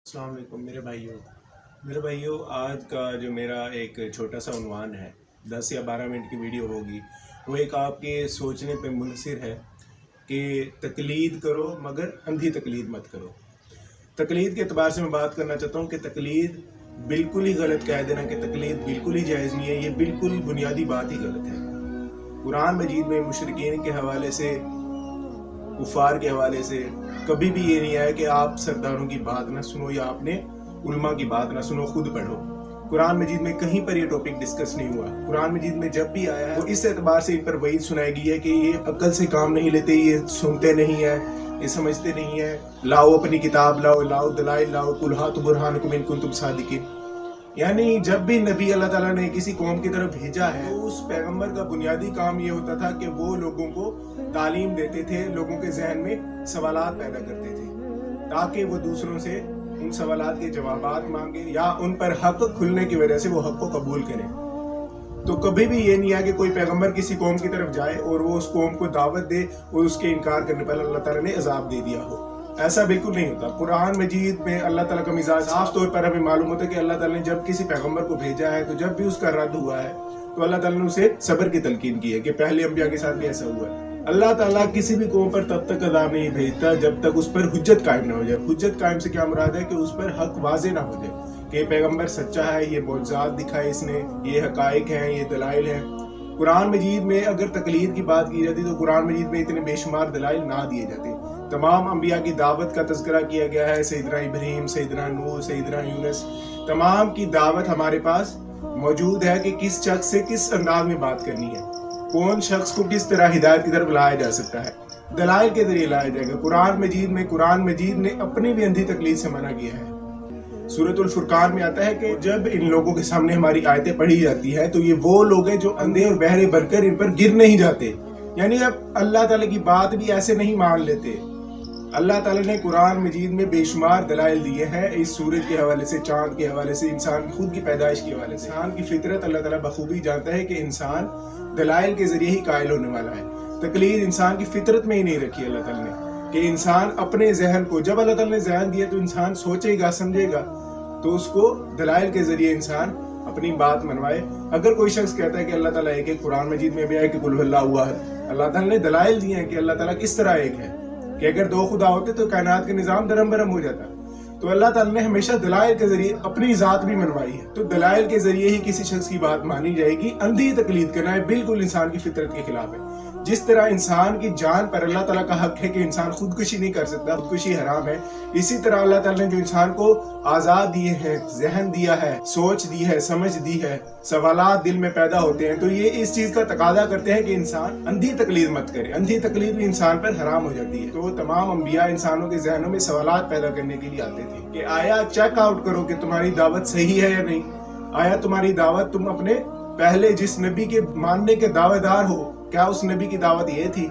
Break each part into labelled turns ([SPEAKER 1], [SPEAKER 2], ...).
[SPEAKER 1] अस्सलाम वालेकुम मेरे भाइयों, आज का जो मेरा एक छोटा सा उन्वान है, 10 या 12 मिनट की वीडियो होगी। वो एक आपके सोचने पे मुनसिर है कि तकलीद करो मगर अंधी तकलीद मत करो। तकलीद के एतबार से मैं बात करना चाहता हूँ कि तकलीद बिल्कुल ही गलत कह देना कि तकलीद बिल्कुल ही जायज़ नहीं है, ये बिल्कुल बुनियादी बात ही गलत है। कुरान मजीद में मुशरिकीन के हवाले से, कुफार के हवाले से कभी भी ये नहीं आया कि आप सरदारों की बात ना सुनो या आपने उलमा की बात ना सुनो, खुद पढ़ो। कुरान मजीद में कहीं पर ये टॉपिक डिस्कस नहीं हुआ। कुरान मजीद में जब भी आया है तो इस एतबार से इन पर वही सुनाई गई है कि ये अक्ल से काम नहीं लेते, ये सुनते नहीं है, ये समझते नहीं है। लाओ अपनी किताब लाओ, लाओ दलाइल लाओ, कुल हातु बुरहानुकुम इन कुंतुम सादिकीन। यानी जब भी नबी अल्लाह ताला ने किसी कौम की तरफ भेजा है तो उस पैगंबर का बुनियादी काम ये होता था कि वो लोगों को तालीम देते थे, लोगों के जहन में सवालात पैदा करते थे ताकि वो दूसरों से उन सवालात के जवाबात मांगे या उन पर हक खुलने की वजह से वो हक को कबूल करें। तो कभी भी ये नहीं है कि कोई पैगंबर किसी कौम की तरफ जाए और वो उस कौम को दावत दे और उसके इनकार करने पर अल्लाह ताला ने अजाब दे दिया हो। ऐसा बिल्कुल नहीं होता। कुरान मजीद में अल्लाह ताला का मिजाज साफ तौर पर हमें मालूम होता है कि अल्लाह ताला ने जब किसी पैगंबर को भेजा है तो जब भी उसका रद्द हुआ है तो अल्लाह ताला ने उसे सब्र की तलकीन की है कि पहले अंबिया के साथ भी ऐसा हुआ है। अल्लाह ताला किसी भी कौम पर तब तक अज़ाब नहीं भेजता जब तक उस पर हुज्जत कायम ना हो जाए। हुज्जत कायम से क्या मुराद है कि उस पर हक वाज़े ना हो जाए कि पैगंबर सच्चा है, ये मौजज़ात दिखाए इसने, ये हकाइक हैं, ये दलाइल हैं। कुरान मजीद में अगर तकलीद की बात की जाती तो कुरान मजीद में इतने बेशुमार दलाइल ना दिए जाते। तमाम अंबिया की दावत का तज़किरा किया गया है, सैयदना इब्राहीम, सैयदना नूह, सैयदना यूनुस, तमाम की दावत हमारे पास मौजूद है कि किस शख्स से किस अंदाज में बात करनी है, कौन शख्स को किस तरह हिदायत की तरफ लाया जा सकता है, दलाइल के जरिए लाया जाएगा। कुरान मजीद ने अपनी भी अंधी तकलीद से मना किया है। सूरतुल फुरकान में आता है कि जब इन लोगों के सामने हमारी आयतें पढ़ी जाती है तो ये वो लोग हैं जो अंधे और बहरे बनकर इन पर गिर नहीं जाते। यानी अब अल्लाह ताला की बात भी ऐसे नहीं मान लेते। अल्लाह ताला ने कुरान मजीद में बेशुमार दलाइल दिए हैं, इस सूरज के हवाले से, चांद के हवाले से, इंसान की खुद की पैदाइश के हवाले से। इंसान की फितरत अल्लाह ताला बखूबी जानता है कि इंसान दलाइल के जरिए ही कायल होने वाला है। तकलीद इंसान की फितरत में ही नहीं रखी अल्लाह ताला ने कि इंसान अपने जहन को, जब अल्लाह ताला ने जहन दिया तो इंसान सोचेगा, समझेगा, तो उसको दलाइल के जरिए इंसान अपनी बात मनवाए। अगर कोई शख्स कहता है कि अल्लाह ताला एक है, कुरान मजीद में भी है कि कुल हुवल्लाहु अहद, अल्लाह ताला ने दलाइल दिए हैं कि अल्लाह ताला किस तरह एक है, कि अगर दो खुदा होते तो कायनात के निजाम दरम बरम हो जाता। तो अल्लाह ताला ने हमेशा दलाइल के जरिए अपनी जात भी मनवाई है। तो दलाइल के जरिए ही किसी शख्स की बात मानी जाएगी। अंधी तकलीद करना है बिल्कुल इंसान की फितरत के खिलाफ है। जिस तरह इंसान की जान पर अल्लाह ताला का हक है कि इंसान खुदकुशी नहीं कर सकता, खुदकुशी हराम है, इसी तरह अल्लाह ताला ने जो इंसान को आजाद दिए हैं, जहन दिया है, सोच दी है, समझ दी है, सवालात दिल में पैदा होते हैं, तो ये इस चीज का तकादा करते हैं कि इंसान अंधी तकलीद मत करे। अंधी तकलीद भी इंसान पर हराम हो जाती है। तो तमाम अंबिया इंसानों के जहनों में सवालात पैदा करने के लिए आते थे कि आया चेक आउट करो कि तुम्हारी दावत सही है या नहीं, आया तुम्हारी दावत, तुम अपने पहले जिस नबी के मानने के दावेदार हो, क्या उस नबी की दावत ये थी?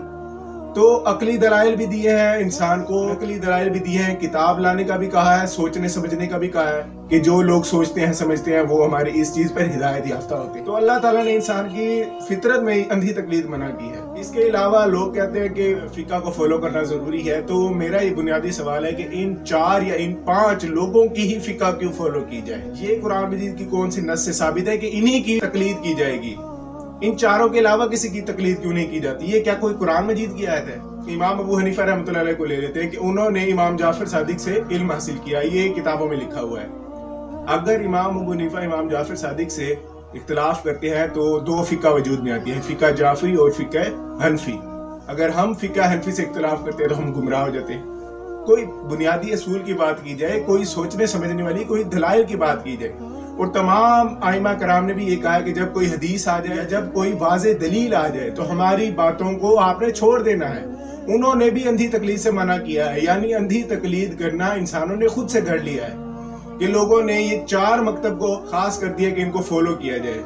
[SPEAKER 1] तो अकली दलाइल भी दिए हैं इंसान को, अकली दलाइल भी दिए हैं, किताब लाने का भी कहा है, सोचने समझने का भी कहा है कि जो लोग सोचते हैं समझते हैं वो हमारी इस चीज पर हिदायत याफ्ता होते हैं। तो अल्लाह ताला ने इंसान की फितरत में ही अंधी तकलीद मना की है। इसके अलावा लोग कहते हैं कि फिका को फॉलो करना जरूरी है। तो मेरा ये बुनियादी सवाल है कि इन 4 या इन 5 लोगों की ही फिका क्यों फॉलो की जाए? ये कुरान मजीद की कौन सी नस से साबित है कि इन्हीं की तकलीद की जाएगी? इन 4 के अलावा किसी की तकलीद क्यों नहीं की जाती? ये क्या कोई कुरान मजीद की आयत है? इमाम अबू हनीफा रहमतुल्लाह अलैह को ले लेते हैं कि उन्होंने इमाम जाफर सादिक से इल्म हासिल किया, ये किताबों में लिखा हुआ है। अगर इमाम अबू हनीफा इमाम जाफर सादिक से इख्तिलाफ करते हैं तो 2 फिका वजूद में आती है, फिका जाफरी और फिका हनफी। अगर हम फिका हनफी से इख्तिलाफ करते हैं तो हम गुमराह हो जाते हैं। कोई बुनियादी असूल की बात की जाए, कोई सोचने समझने वाली, कोई दलाइल की बात की जाए। और तमाम आइमा कराम ने भी ये कहा कि जब कोई हदीस आ जाए, जब कोई वाज़े दलील आ जाए तो हमारी बातों को आपने छोड़ देना है। उन्होंने भी अंधी तकलीद से मना किया है। यानी अंधी तकलीद करना इंसानों ने खुद से कर लिया है कि लोगों ने ये 4 मकतब को खास कर दिया कि इनको फॉलो किया जाए,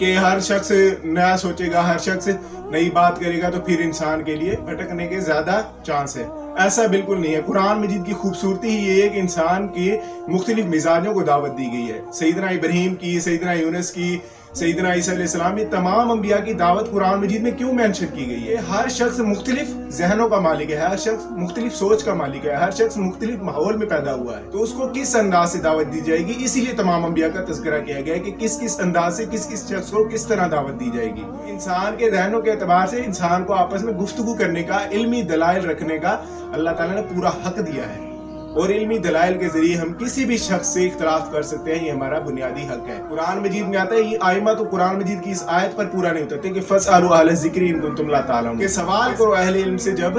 [SPEAKER 1] कि हर शख्स नया सोचेगा, हर शख्स नई बात करेगा तो फिर इंसान के लिए भटकने के ज्यादा चांस है। ऐसा बिल्कुल नहीं है। कुरान मजीद की खूबसूरती ही ये है कि इंसान के मुख्तलिफ मिजाजों को दावत दी गई है। सैयदना इब्राहीम की, सैयदना यूनुस की, सैयदना ईसा अलैहिस्सलाम, ये तमाम अंबिया की दावत कुरान मजीद में क्यों मेंशन की गई है? हर शख्स मुख्तलिफ जहनों का मालिक है, हर शख्स मुख्तलिफ सोच का मालिक है, हर शख्स मुख्तलिफ माहौल में पैदा हुआ है, तो उसको किस अंदाज से दावत दी जाएगी, इसीलिए तमाम अंबिया का तज़किरा किया गया है कि किस किस अंदाज से किस किस शख्स को किस तरह दावत दी जाएगी। इंसान के जहनों के एतबार से इंसान को आपस में गुफ्तगू करने का, इल्मी दलाइल रखने का अल्लाह ताला ने पूरा हक दिया है, और इल्मी दलाइल के जरिए हम किसी भी शख्स से इख्तलाफ कर सकते हैं। ये हमारा बुनियादी हक है। कुरान मजीद में आता है, ये आइमा तो कुरान मजीद की इस आयत पर पूरा नहीं उतरते कि फस्अलू अहल ज़िक्र इन कुंतुम ला तालमून, कि सवाल करो अहले इल्म से जब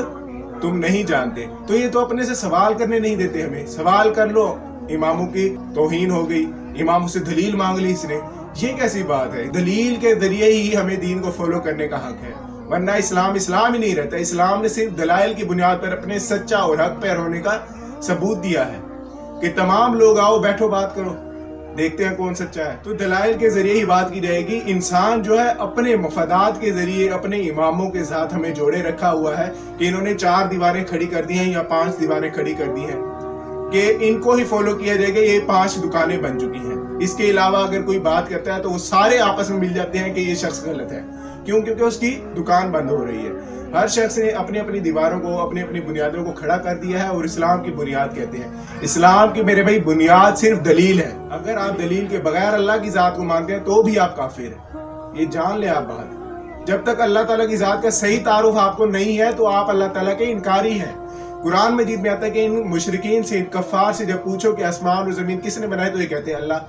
[SPEAKER 1] तुम नहीं जानते। तो ये तो अपने से सवाल करने नहीं देते हमें। सवाल कर लो, इमामों की तौहीन हो गई, इमामों से दलील मांग ली इसने, ये कैसी बात है? दलील के जरिए ही हमें दीन को फॉलो करने का हक है, वरना इस्लाम इस्लाम ही नहीं रहता। इस्लाम ने सिर्फ दलाइल की बुनियाद पर अपने सच्चा और हक पैर होने का सबूत दिया है कि तमाम लोग आओ बैठो बात करो, देखते हैं कौन सच्चा है। तो दलाइल के जरिए ही बात की जाएगी। इंसान जो है अपने मफादात के जरिए अपने इमामों के साथ हमें जोड़े रखा हुआ है कि इन्होंने 4 दीवारें खड़ी कर दी हैं या 5 दीवारें खड़ी कर दी हैं कि इनको ही फॉलो किया जाएगा, ये 5 दुकानें बन चुकी हैं। इसके अलावा अगर कोई बात करता है तो वो सारे आपस में मिल जाते हैं कि ये शख्स गलत है। क्यों? क्योंकि उसकी दुकान बंद हो रही है। हर शख्स ने अपनी अपनी दीवारों को, अपनी अपनी बुनियादों को खड़ा कर दिया है और इस्लाम की बुनियाद कहते हैं। इस्लाम की मेरे भाई बुनियाद सिर्फ दलील है। अगर आप दलील के बगैर अल्लाह की जात को मानते हैं तो भी आप काफिर हैं, ये जान ले आप बात। जब तक अल्लाह ताला की जात का सही तारुफ आपको नहीं है तो आप अल्लाह ताला के इनकारी हैं। कुरान मजीद में आता है कि इन मुशरिकीन से, इन कफ्फार से जब पूछो कि आसमान और जमीन किसने बनाए, तो ये कहते हैं अल्लाह।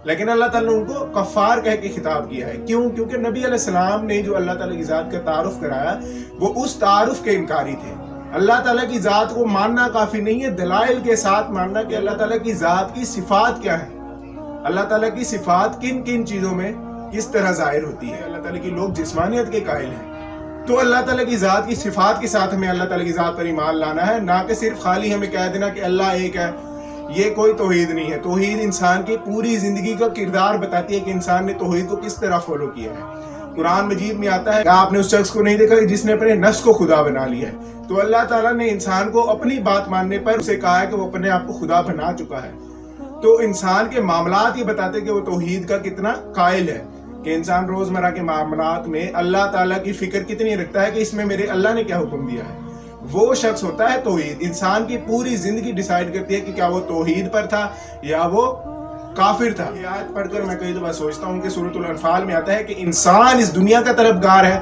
[SPEAKER 1] लेकिन अल्लाह ताला ने उनको कफ्फार कह के खिताब किया है। क्यों? क्योंकि नबी अलैहिस्सलाम ने जो अल्लाह ताला की जात का तारुफ कराया वो उस तारुफ के इनकारी थे। अल्लाह ताला की जात को मानना काफी नहीं है, दलाइल के साथ मानना कि अल्लाह ताला की जात की सिफात क्या है, अल्लाह ताला की सिफात किन किन चीजों में किस तरह जाहिर होती है। अल्लाह ताला की लोग जिस्मानियत के कायल हैं, तो अल्लाह ताला की जात की सिफात के साथ हमें अल्लाह ताला की जात पर ईमान लाना है, ना कि सिर्फ खाली हमें कह देना कि अल्लाह एक है। ये कोई तौहीद नहीं है। तौहीद इंसान की पूरी जिंदगी का किरदार बताती है कि इंसान ने तौहीद को किस तरह फॉलो किया है। कुरान मजीद में आता है, आपने उस शख्स को नहीं देखा जिसने अपने नफ्स को खुदा बना लिया है। तो अल्लाह ताला ने इंसान को अपनी बात मानने पर उसे कहा है कि वो अपने आप को खुदा बना चुका है। तो इंसान के मामलात ये बताते कि वो तौहीद का कितना कायल है, कि इंसान रोजमर्रा के मामलात में अल्लाह ताला की फिक्र कितनी रखता है कि इसमें मेरे अल्लाह ने क्या हुक्म दिया है। वो शख्स होता है तौहीद। इंसान की पूरी जिंदगी डिसाइड करती है कि क्या वो तौहीद पर था या वो काफिर था। ये आयत पढ़कर मैं कई दफा सोचता हूँ कि सूरतुल अनफाल में आता है कि इंसान इस दुनिया का तलबगार है,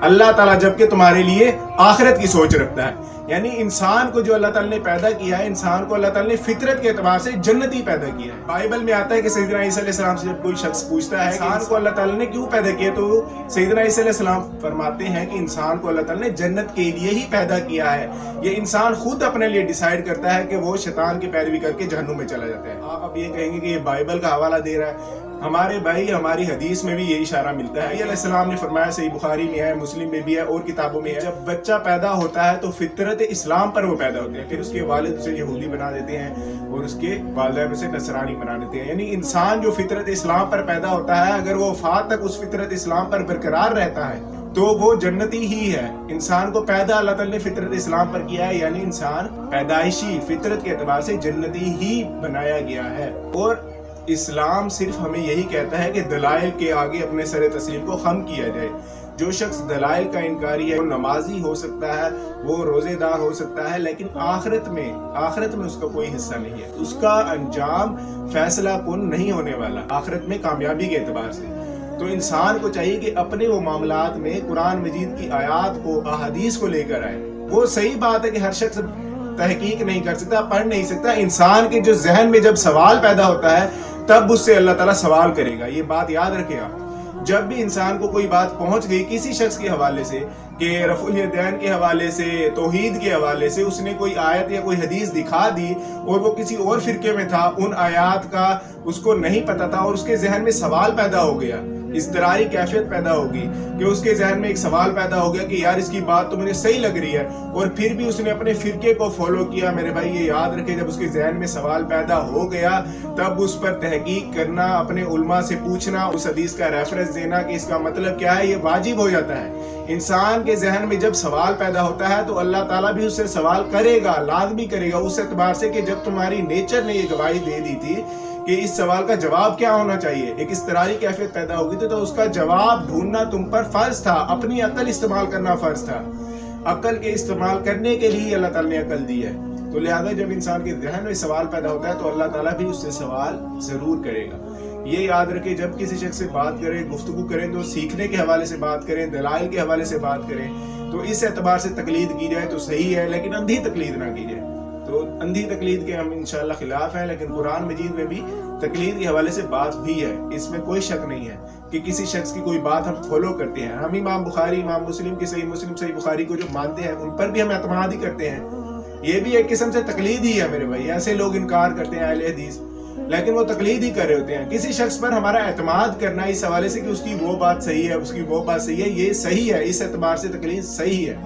[SPEAKER 1] अल्लाह ताला जबकि तुम्हारे लिए आखिरत की सोच रखता है। यानी इंसान को जो अल्लाह ताला ने पैदा किया है, इंसान को अल्लाह ताला ने फितरत के एतबार से जन्नती पैदा किया है। बाइबल में आता है कि सैयदना ईसा अलैहिस्सलाम से जब कोई शख्स पूछता है इंसान को अल्लाह ताला ने क्यों पैदा किया, तो सैयदना ईसा अलैहिस्सलाम फरमाते हैं कि इंसान को अल्लाह ताला ने जन्नत के लिए ही पैदा किया है। ये इंसान खुद अपने लिए डिसाइड करता है कि वो शैतान की पैरवी करके जहन्नुम में चला जाता है। आप अब ये कहेंगे कि ये बाइबल का हवाला दे रहा है। हमारे भाई, हमारी हदीस में भी ये इशारा मिलता है। अलैहिस्सलाम ने फरमाया, सही बुखारी में है, मुस्लिम में भी है और किताबों में है, जब बच्चा पैदा होता है तो फितरत इस्लाम पर वो पैदा होते हैं, फिर उसके वालिद उसे यहूदी बना देते हैं और उसके वालिदैन उसे नसरानी बना देते हैं। यानी इंसान जो फितरत इस्लाम पर पैदा होता है, अगर वो वफात तक उस फितरत इस्लाम पर बरकरार रहता है तो वो जन्नती ही है। इंसान को पैदा अल्लाह ताला ने फितरत इस्लाम पर किया है, यानी इंसान पैदाइशी फितरत के एतबार से जन्नती ही बनाया गया है। और इस्लाम सिर्फ हमें यही कहता है कि दलाइल के आगे अपने सर तस्लीम को खम किया जाए। जो शख्स दलाइल का इनकारी है, वो नमाजी हो सकता है, वो रोजेदार हो सकता है, लेकिन आखिरत में उसका कोई हिस्सा नहीं है। उसका अंजाम फैसला कुन नहीं होने वाला आखिरत में कामयाबी के एतबार से। तो इंसान को चाहिए कि अपने वो मामलात में कुरान मजीद की आयात को, अहादीस को लेकर आए। वो सही बात है कि हर शख्स तहकीक नहीं कर सकता, पढ़ नहीं सकता। इंसान के जो जहन में जब सवाल पैदा होता है तब उससे अल्लाह ताला सवाल करेगा। ये बात याद रखें आप। जब भी इंसान को कोई बात पहुंच गई किसी शख्स के हवाले से, कि रफुल यदैन के हवाले से, तौहीद के हवाले से उसने कोई आयत या कोई हदीस दिखा दी और वो किसी और फिरके में था, उन आयात का उसको नहीं पता था और उसके जहन में सवाल पैदा हो गया, इज़्तिरारी कैफियत पैदा होगी कि उसके जहन में एक सवाल पैदा हो गया कि यार इसकी बात तो मुझे सही लग रही है, और फिर भी उसने अपने फिरके को फॉलो किया। मेरे भाई ये याद रखे, जब उसके जहन में सवाल पैदा हो गया तब उस पर तहकीक करना, अपने उलमा से पूछना, उस हदीस का रेफरेंस देना कि इसका मतलब क्या है, ये वाजिब हो जाता है। इंसान के जहन में जब सवाल पैदा होता है तो अल्लाह ताला भी उससे सवाल करेगा, लाजमी करेगा, उस एतबार से कि जब तुम्हारी नेचर ने ये गवाही दे दी थी کہ اس سوال کا جواب کیا ہونا چاہیے، ایک اضطراری کیفیت پیدا ہوگی تو اس کا جواب ڈھونڈنا تم پر فرض تھا، اپنی عقل استعمال کرنا فرض تھا. عقل کے استعمال کرنے کے لیے اللہ تعالیٰ نے عقل دی ہے. تو لہذا جب انسان کے ذہن میں سوال پیدا ہوتا ہے تو اللہ تعالیٰ بھی اس سے سوال ضرور کرے گا. یہ یاد رکھیں، جب کسی شخص سے بات کریں، گفتگو کریں تو سیکھنے کے حوالے سے بات کریں، دلائل کے حوالے سے بات کریں. تو اس اعتبار سے تقلید کی جائے تو صحیح ہے، لیکن اندھی تقلید نہ کی جائے. تو اندھی تقلید کے ہم انشاءاللہ خلاف ہیں، لیکن قرآن مجید میں بھی تقلید کے حوالے سے بات بھی ہے، اس میں کوئی شک نہیں ہے کہ کسی شخص کی کوئی بات ہم فالو کرتے ہیں. ہم امام بخاری، امام مسلم کی صحیح مسلم، صحیح بخاری کو جو مانتے ہیں ان پر بھی ہم اعتماد ہی کرتے ہیں. یہ بھی ایک قسم سے تقلید ہی ہے میرے بھائی. ایسے لوگ انکار کرتے ہیں اہل حدیث، لیکن وہ تقلید ہی کر رہے ہوتے ہیں. کسی شخص پر ہمارا اعتماد کرنا اس حوالے سے کہ اس کی وہ بات صحیح ہے، اس کی وہ بات صحیح ہے، یہ صحیح ہے، اس اعتبار سے تقلید صحیح ہے.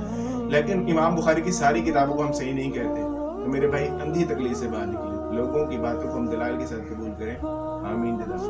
[SPEAKER 1] لیکن امام بخاری کی ساری کتابوں کو ہم صحیح نہیں کہتے. تو میرے بھائی اندھی تقلید سے باہر نکلیں، لوگوں کی باتوں کو ہم دلائل کے ساتھ قبول کریں. آمین.